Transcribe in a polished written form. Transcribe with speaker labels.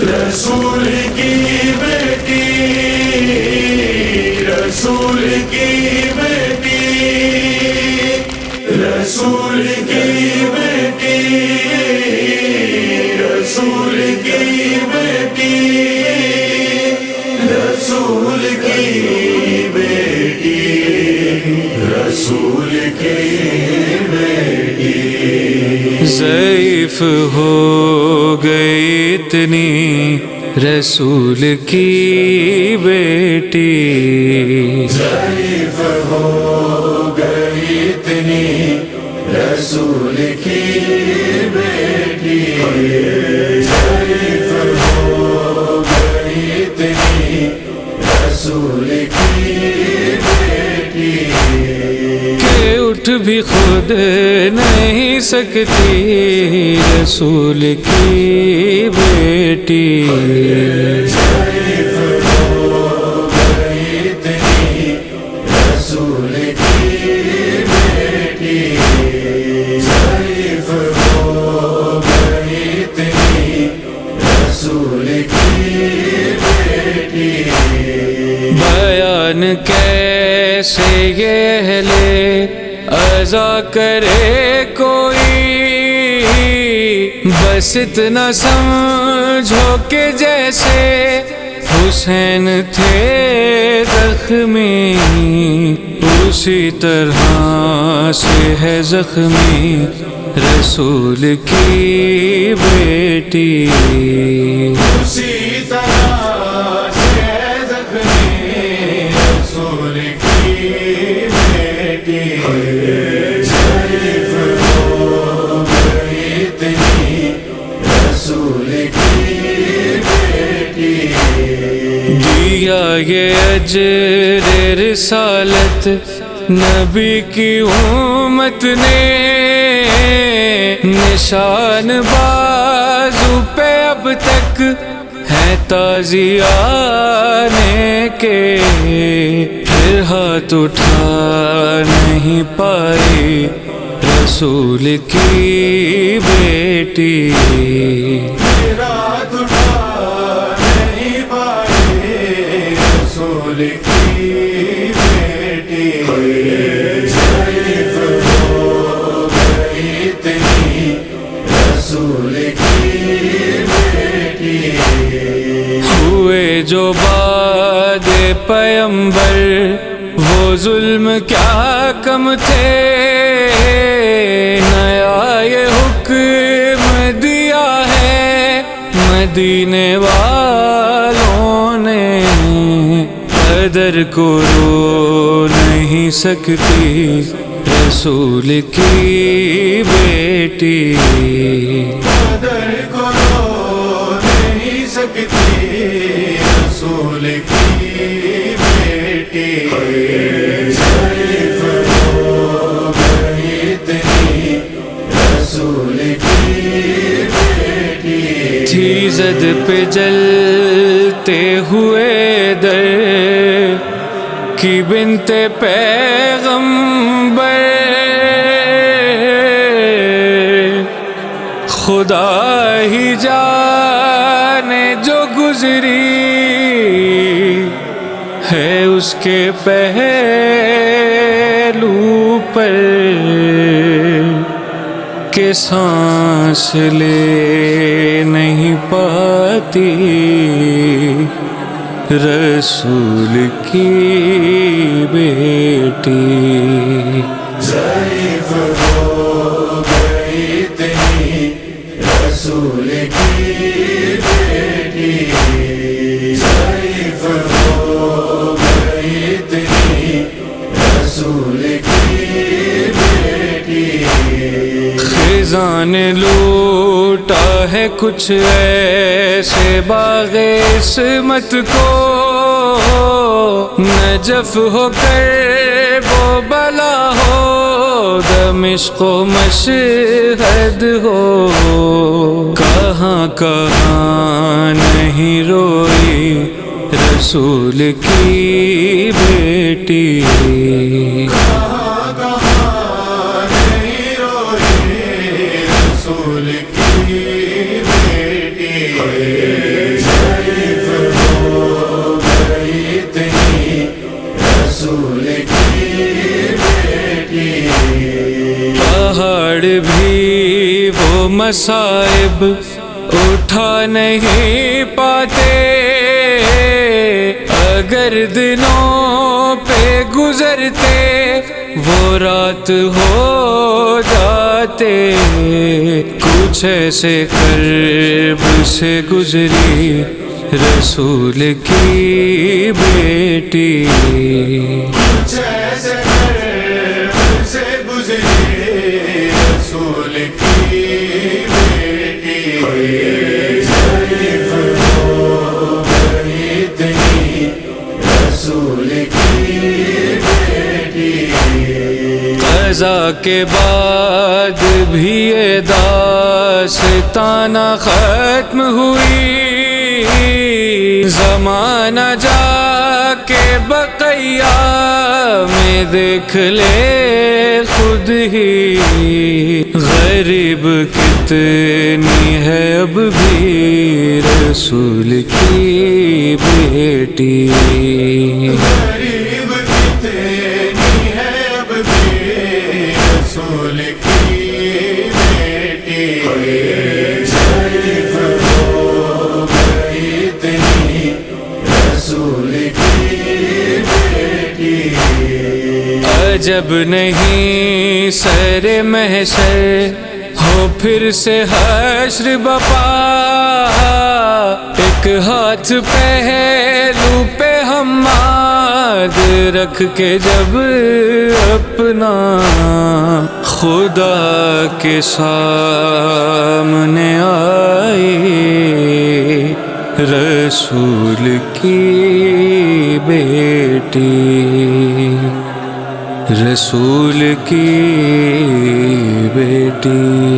Speaker 1: رسول کی بیٹی، رسول کی بیٹی، رسول کی بیٹی، رسول کی بیٹی، رسول کی بیٹی، رسول کی بیٹی
Speaker 2: ضعیف ہو گئی اتنی رسول کی بیٹی،
Speaker 1: ضعیف ہو گئی اتنی رسول کی بیٹی، ضعیف ہو گئی اتنی رسول کی بیٹی
Speaker 2: کہ اٹھ بھی خود نہیں سکتی رسول کی بیٹی،
Speaker 1: ضعیف ہو گئی اتنی رسول کی بیٹی، ضعیف ہو گئی اتنی رسول کی بیٹی
Speaker 2: بیان کیسے یہ اہل عزا کرے کوئی، بس اتنا سمجھو کہ جیسے حسین تھے زخمی، اسی طرح سے ہے زخمی رسول کی بیٹی،
Speaker 1: اسی طرح سے زخمی رسول کی بیٹی، ضعیف ہو گئی اتنی رسول کی بیٹی
Speaker 2: دیا یہ اجر رسالت نبی کی امت نے، نشان بازو پہ اب تک ہے تازیانے کے، پھر ہاتھ اٹھا نہیں پائی رسول کی بیٹی،
Speaker 1: رات اٹھا نہیں پائی رسول کی بیٹی، ضعیف ہو گئی اتنی رسول کی بیٹی
Speaker 2: ہوئے جو بعد پیمبر وہ ظلم کیا کم تھے، نیا یہ حکم دیا ہے مدینے والوں نے، قدر کو رو نہیں سکتی رسول کی بیٹی،
Speaker 1: قدر کو رو نہیں سکتی رسول کی بیٹی، ضعیف ہو گئی اتنی رسول کی بیٹی
Speaker 2: تھی زد پہ جلتے ہوئے در کی بنت پیغمبر، خدا ہی جانے جو گزری ہے اس کے پہلو پر، کہ سانس لے نہیں پاتی رسول کی بیٹی،
Speaker 1: ضعیف ہو گئی اتنی رسول کی بیٹی، ضعیف ہو گئی اتنی رسول کی بیٹی
Speaker 2: خزاں نے لوٹا ہے کچھ ایسے باغ عصمت کو، نجف ہو کر وہ بلا ہو دمشق و مشہد ہو، کہاں کہاں نہیں روئی رسول کی بیٹی،
Speaker 1: کہاں کہاں نہیں روئی رسول کی بیٹی،
Speaker 2: مصائب اٹھا نہیں پاتے، اگر دنوں پہ گزرتے وہ رات ہو جاتے، کچھ ایسے کرب سے گزری رسول کی بیٹی،
Speaker 1: کچھ ایسے کرب سے گزری رسول کی بیٹی، ضعیف ہو گئی اتنی رسول کی بیٹی،
Speaker 2: قضا کے بعد بھی یہ داستان ختم ہوئی، زمانہ جا کے بقیہ میں دیکھ لے خود ہی، غریب کتنی ہے اب بھی رسول کی بیٹی،
Speaker 1: غریب کتنی ہے اب بھی رسول کی بیٹی، ضعیف ہو گئی اتنی رسول کی بیٹی،
Speaker 2: عجب نہیں سر محشر ہو پھر سے حشر بپا، ایک ہاتھ پہلو پہ حماد رکھ کے جب اپنا خدا کے سامنے آئی رسول کی بیٹی، رسول کی بیٹی۔